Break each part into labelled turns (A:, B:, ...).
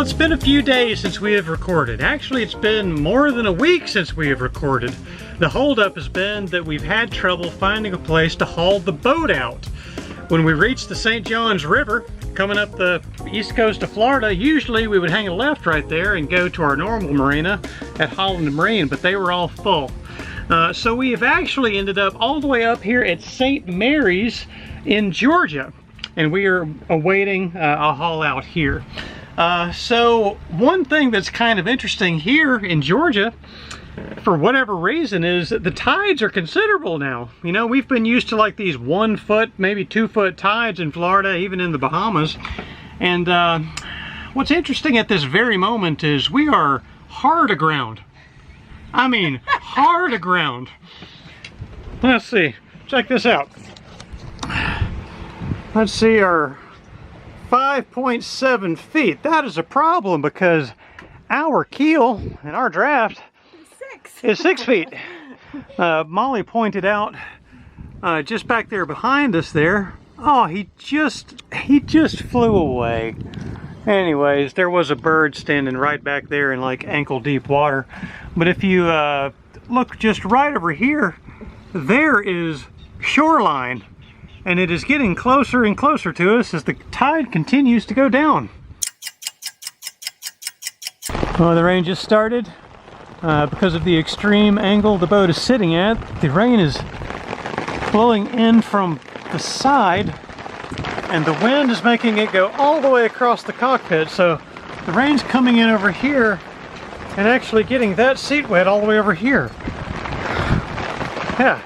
A: It's been a few days since we have recorded. Actually, it's been more than a week since we have recorded. The holdup has been that we've had trouble finding a place to haul the boat out. When we reached the St. Johns River, coming up the east coast of Florida, usually we would hang a left right there and go to our normal marina at Holland Marine, but they were all full. So we have actually ended up all the way up here at St. Mary's in Georgia, and we are awaiting a haul out here. So one thing that's kind of interesting here in Georgia, for whatever reason, is that the tides are considerable now. You know, we've been used to like these 1 foot, maybe 2 foot tides in Florida, even in the Bahamas. And what's interesting at this very moment is we are hard aground. I mean, hard aground. Let's see, check this out. Let's see, our 5.7 feet. That is a problem because our keel and our draft is 6 feet. Molly pointed out just back there behind us there. Oh, he just flew away. Anyways, there was a bird standing right back there in like ankle deep water. But if you look just right over here, there is shoreline. And it is getting closer and closer to us as the tide continues to go down. Oh, the rain just started. Because of the extreme angle the boat is sitting at, the rain is flowing in from the side, and the wind is making it go all the way across the cockpit. So the rain's coming in over here and actually getting that seat wet all the way over here. Yeah.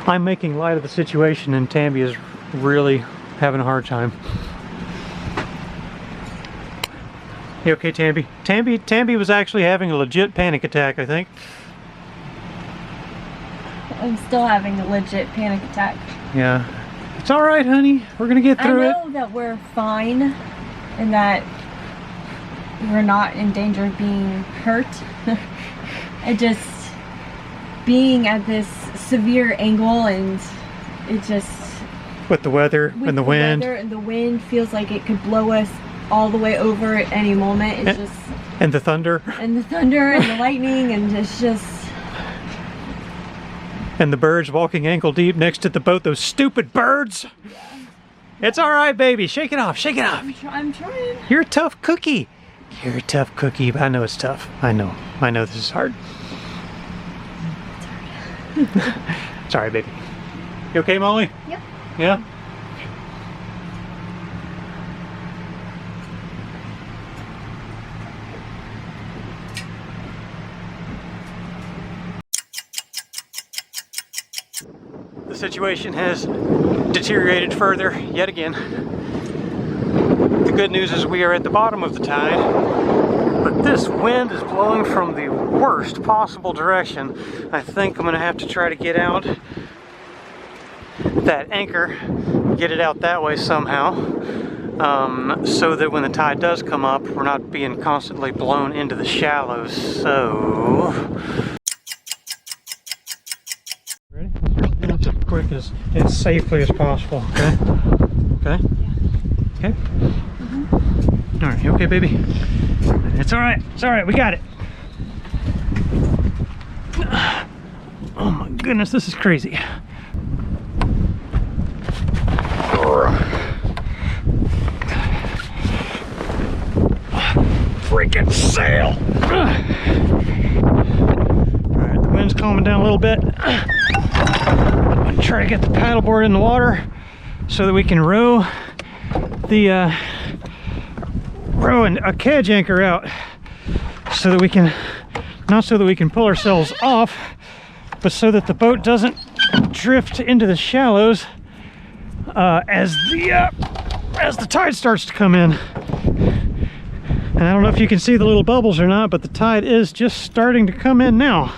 A: I'm making light of the situation, and Tambi is really having a hard time. You okay, Tambi? Tambi was actually having a legit panic attack, I think.
B: I'm still having a legit panic attack.
A: Yeah. It's all right, honey. We're gonna get through it.
B: I know that we're fine and that we're not in danger of being hurt. It just being at this severe angle, and it just
A: with the weather and the wind.
B: Weather and the wind feels like it could blow us all the way over at any moment. It's just
A: and the thunder
B: and the lightning, and it's just
A: and the birds walking ankle deep next to the boat. Those stupid birds. Yeah. It's all right, baby. Shake it off. Shake it off.
B: I'm trying.
A: You're a tough cookie. You're a tough cookie, but I know it's tough. I know this is hard. Sorry, baby. You okay, Molly?
B: Yep.
A: Yeah? The situation has deteriorated further yet again. The good news is we are at the bottom of the tide, but this wind is blowing from the worst possible direction. I think I'm gonna have to try to get out that anchor, get it out that way somehow, so that when the tide does come up, we're not being constantly blown into the shallows. So, ready? Let's do this as quick as safely as possible. Okay. Okay. Okay. Mm-hmm. All right. You okay, baby? It's all right. It's all right. We got it. Oh my goodness, this is crazy. Freaking sail! Alright, the wind's calming down a little bit. I'm gonna try to get the paddleboard in the water so that we can row a kedge anchor out, so that we can, not so that we can pull ourselves off, but so that the boat doesn't drift into the shallows as the tide starts to come in. And I don't know if you can see the little bubbles or not, but the tide is just starting to come in now.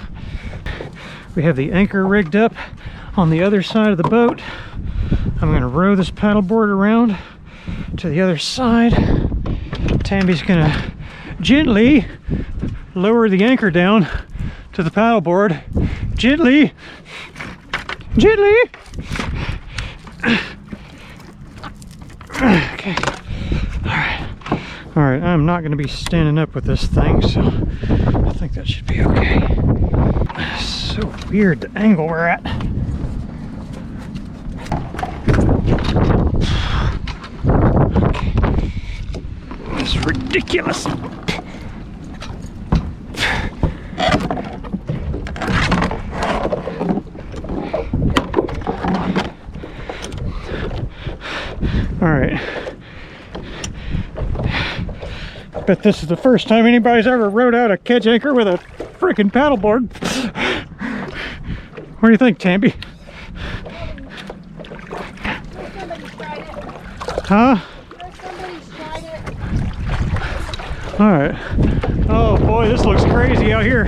A: We have the anchor rigged up on the other side of the boat. I'm going to row this paddleboard around to the other side. Tambi's going to gently lower the anchor down to the paddleboard. Gently. Gently. Okay. All right, I'm not going to be standing up with this thing, so I think that should be okay. It's so weird the angle we're at. Okay. This is ridiculous. All right. Bet this is the first time anybody's ever rode out a kedge anchor with a freaking paddleboard. What do you think, Tambi?
B: Somebody's tried it.
A: Huh?
B: Somebody's tried it.
A: All right. Oh boy, this looks crazy out here.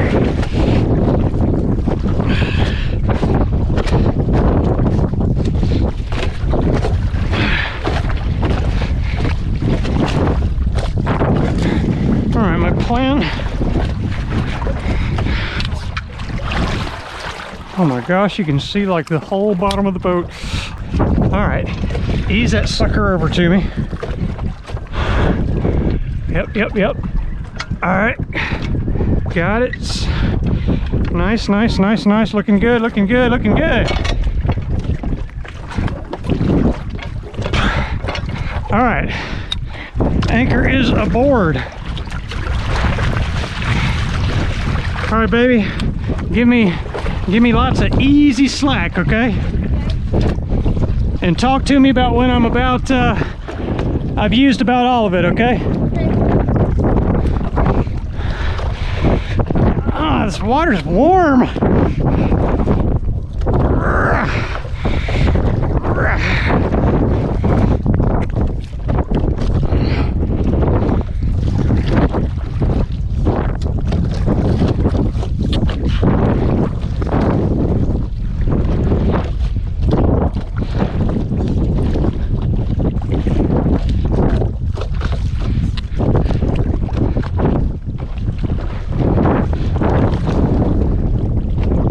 A: All right, my plan. Oh my gosh, you can see like the whole bottom of the boat. All right, ease that sucker over to me. Yep. All right, got it. Nice. Looking good. All right, anchor is aboard. All right, baby, give me lots of easy slack, okay? And talk to me about when I'm about, I've used about all of it, okay? Ah, this water's warm.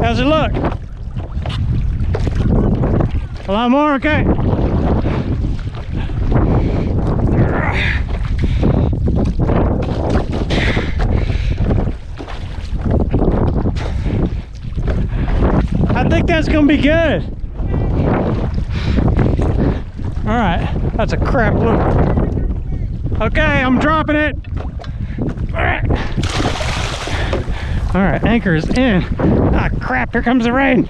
A: How's it look? A lot more, okay? I think that's gonna be good. All right, that's a crap look. Okay, I'm dropping it. All right, anchor is in. Ah, crap, here comes the rain.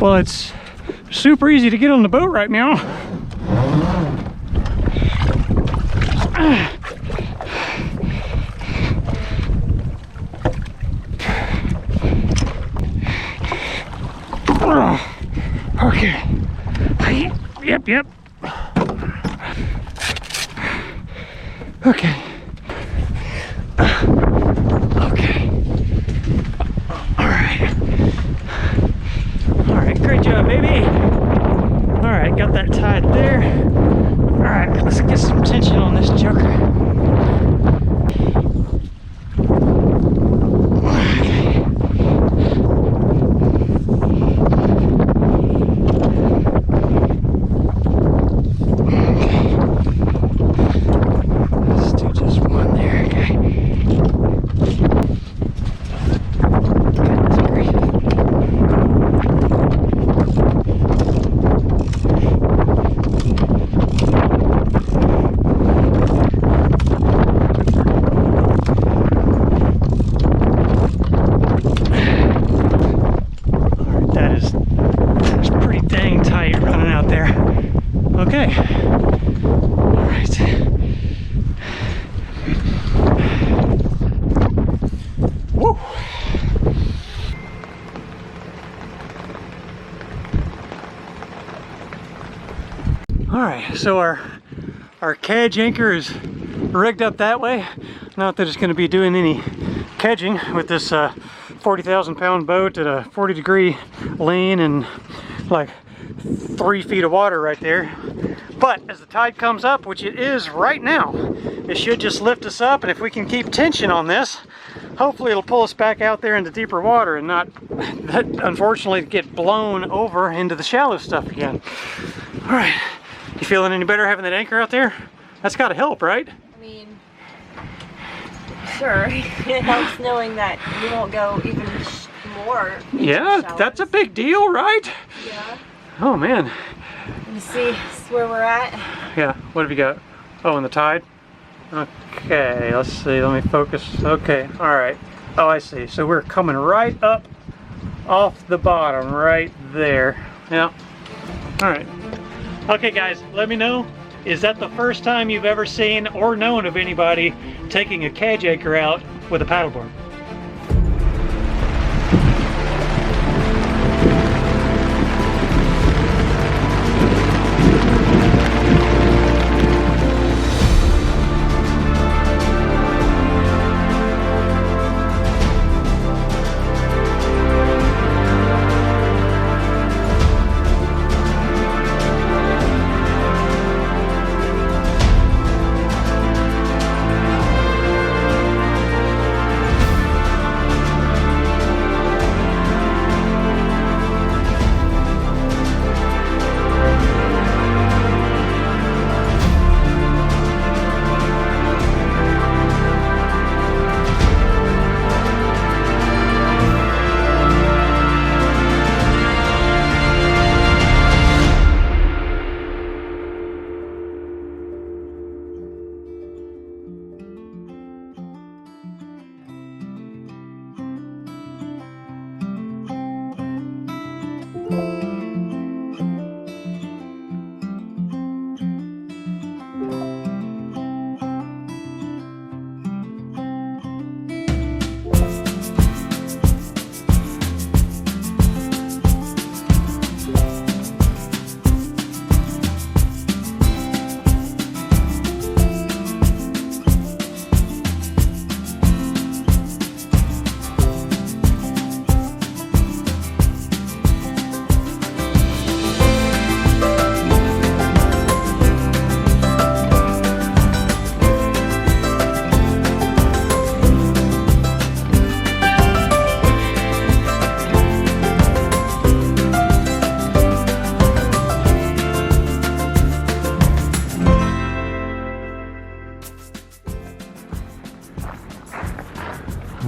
A: Well, it's super easy to get on the boat right now. Okay. Yep. Okay. Okay. All right, great job, baby. All right, got that tied there. All right, let's get some tension on this joker. Let's do just So our kedge anchor is rigged up that way. Not that it's going to be doing any kedging with this 40,000 pound boat at a 40-degree lean and like 3 feet of water right there. But as the tide comes up, which it is right now, it should just lift us up, and if we can keep tension on this, hopefully it'll pull us back out there into deeper water and not, unfortunately, get blown over into the shallow stuff again. All right, you feeling any better having that anchor out there? That's got to help, right?
B: I mean, sure. It helps knowing that you won't go even more.
A: Yeah, that's a big deal, right?
B: Yeah.
A: Oh man.
B: Let me see where we're at.
A: Yeah, what have you got? Oh, and the tide? Okay, let's see, let me focus. Okay, all right. Oh, I see. So we're coming right up off the bottom right there. Yeah. All right. Okay, guys, let me know. Is that the first time you've ever seen or known of anybody taking a kedge anchor out with a paddleboard?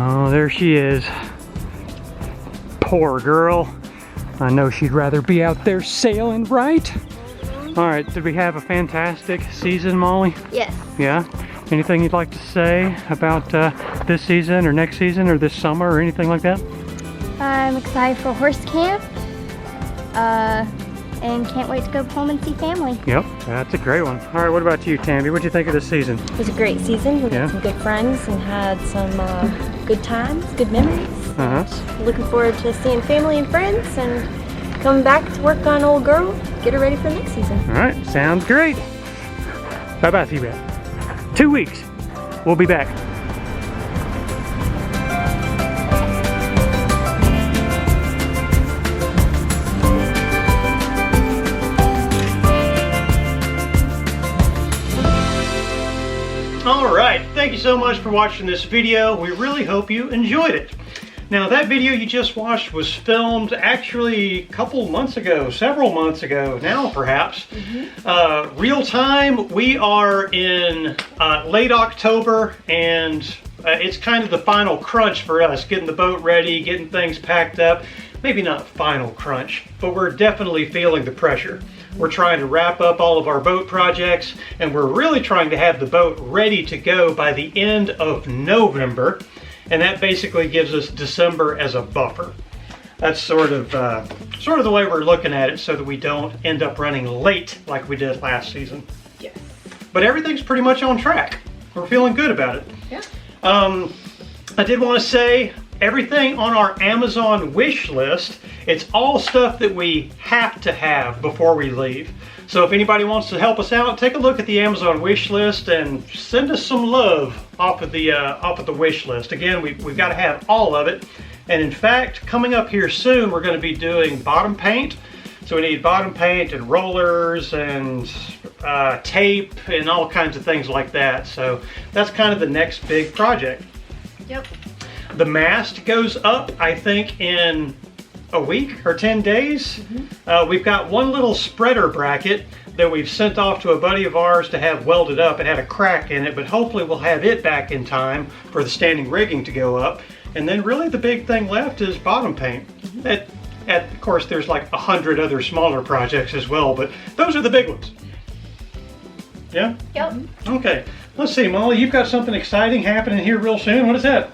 A: Oh, there she is. Poor girl. I know she'd rather be out there sailing, right? All right, did we have a fantastic season, Molly?
C: Yes.
A: Yeah? Anything you'd like to say about this season or next season or this summer or anything like that?
C: I'm excited for horse camp and can't wait to go home and see family.
A: Yep, that's a great one. All right, what about you, Tambi? What'd you think of this season?
B: It was a great season. We met some good friends and had some good times, good memories. Looking forward to seeing family and friends and coming back to work on old girl, get her ready for next season.
A: All right, sounds great. Bye-bye, Seabat. 2 weeks, we'll be back. All right, thank you so much for watching this video. We really hope you enjoyed it. Now, that video you just watched was filmed actually a couple months ago, several months ago now perhaps. Real time, we are in late October, and it's kind of the final crunch for us, getting the boat ready, getting things packed up. Maybe not final crunch, but we're definitely feeling the pressure. We're trying to wrap up all of our boat projects, and we're really trying to have the boat ready to go by the end of November, and that basically gives us December as a buffer. That's sort of the way we're looking at it, so that we don't end up running late like we did last season.
B: Yes.
A: But everything's pretty much on track. We're feeling good about it.
B: Yeah.
A: I did want to say, everything on our Amazon wish list, it's all stuff that we have to have before we leave. So if anybody wants to help us out, take a look at the Amazon wish list and send us some love off of the wish list. Again, we've got to have all of it. And in fact, coming up here soon, we're going to be doing bottom paint. So we need bottom paint and rollers and tape and all kinds of things like that. So that's kind of the next big project.
B: Yep.
A: The mast goes up, I think, in a week or 10 days. We've got one little spreader bracket that we've sent off to a buddy of ours to have welded up. It had a crack in it, but hopefully we'll have it back in time for the standing rigging to go up. And then really the big thing left is bottom paint. Of course, there's like 100 other smaller projects as well, but those are the big ones. Yeah?
C: Yep.
A: Okay. Let's see, Molly, you've got something exciting happening here real soon. What is that?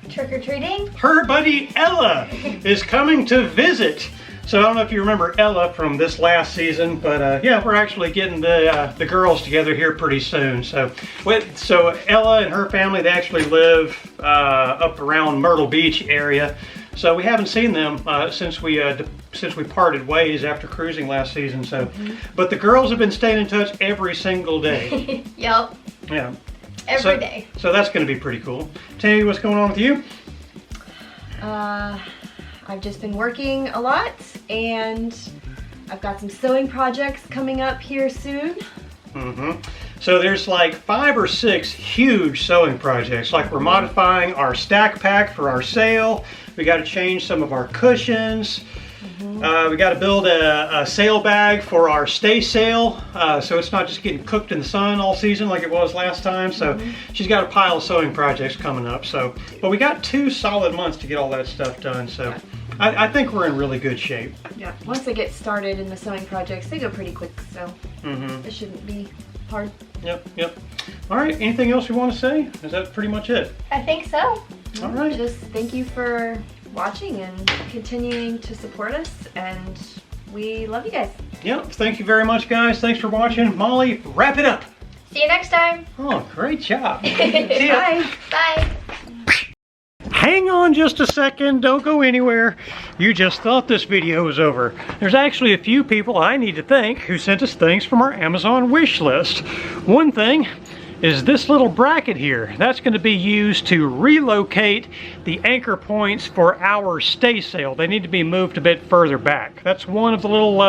C: Trick-or-treating?
A: Her buddy Ella is coming to visit. So I don't know if you remember Ella from this last season, but yeah, we're actually getting the girls together here pretty soon. So Ella and her family, they actually live up around Myrtle Beach area. So we haven't seen them since we parted ways after cruising last season. So, but the girls have been staying in touch every single day.
C: Yep.
A: Yeah.
C: Every day.
A: So that's going to be pretty cool. Tambi, what's going on with you?
B: I've just been working a lot, and I've got some sewing projects coming up here soon.
A: So there's like 5 or 6 huge sewing projects. Like we're modifying our stack pack for our sail. We got to change some of our cushions. We got to build a sail bag for our stay sail, so it's not just getting cooked in the sun all season like it was last time. So she's got a pile of sewing projects coming up. So, but we got 2 solid months to get all that stuff done. So I think we're in really good shape.
B: Yeah. Once I get started in the sewing projects, they go pretty quick, so it shouldn't be hard.
A: Yep. All right. Anything else you want to say? Is that pretty much it?
C: I think so.
A: All right.
B: Just thank you for watching and continuing to support us, and we love you guys.
A: Yep. Thank you very much, guys. Thanks for watching. Molly, wrap it up.
C: See you next time.
A: Oh, great job. See ya.
B: Bye.
C: Bye.
A: Hang on just a second, don't go anywhere. You just thought this video was over. There's actually a few people I need to thank who sent us things from our Amazon wish list. One thing is this little bracket here. That's going to be used to relocate the anchor points for our stay sail. They need to be moved a bit further back. That's one of the little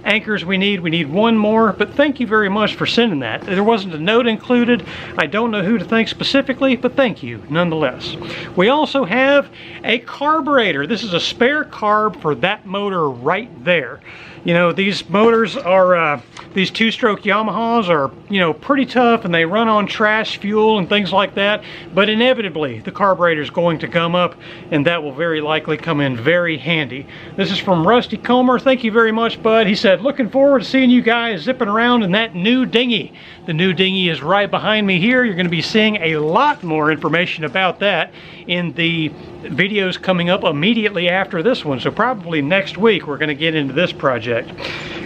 A: anchors we need. We need one more, but thank you very much for sending that. There wasn't a note included. I don't know who to thank specifically, but thank you nonetheless. We also have a carburetor. This is a spare carb for that motor right there. You know, these motors are, these 2-stroke Yamahas are, you know, pretty tough, and they run on trash fuel and things like that, but inevitably the carburetor is going to come up, and that will very likely come in very handy. This is from Rusty Comer. Thank you very much, bud. He said, looking forward to seeing you guys zipping around in that new dinghy. The new dinghy is right behind me here. You're going to be seeing a lot more information about that in the videos coming up immediately after this one. So probably next week we're going to get into this project.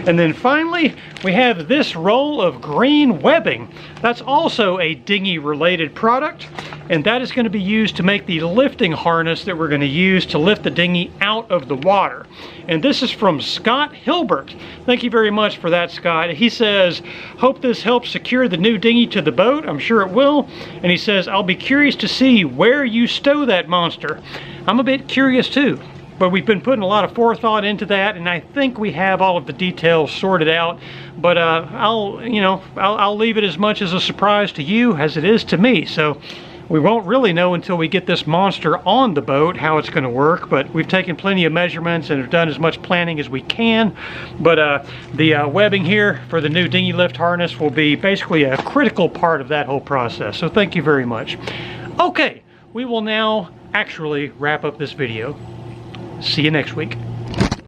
A: And then finally we have this roll of green webbing. That's also a dinghy related product, and that is going to be used to make the lifting harness that we're going to use to lift the dinghy out of the water. And this is from Scott Hilbert. Thank you very much for that, Scott. He says, hope this helps secure the new dinghy to the boat. I'm sure it will. And he says, I'll be curious to see where you stow that monster. I'm a bit curious too, but we've been putting a lot of forethought into that, and I think we have all of the details sorted out. But I'll leave it as much as a surprise to you as it is to me. So we won't really know until we get this monster on the boat how it's going to work, but we've taken plenty of measurements and have done as much planning as we can. But the webbing here for the new dinghy lift harness will be basically a critical part of that whole process. So thank you very much. Okay, we will now actually wrap up this video. See you next week.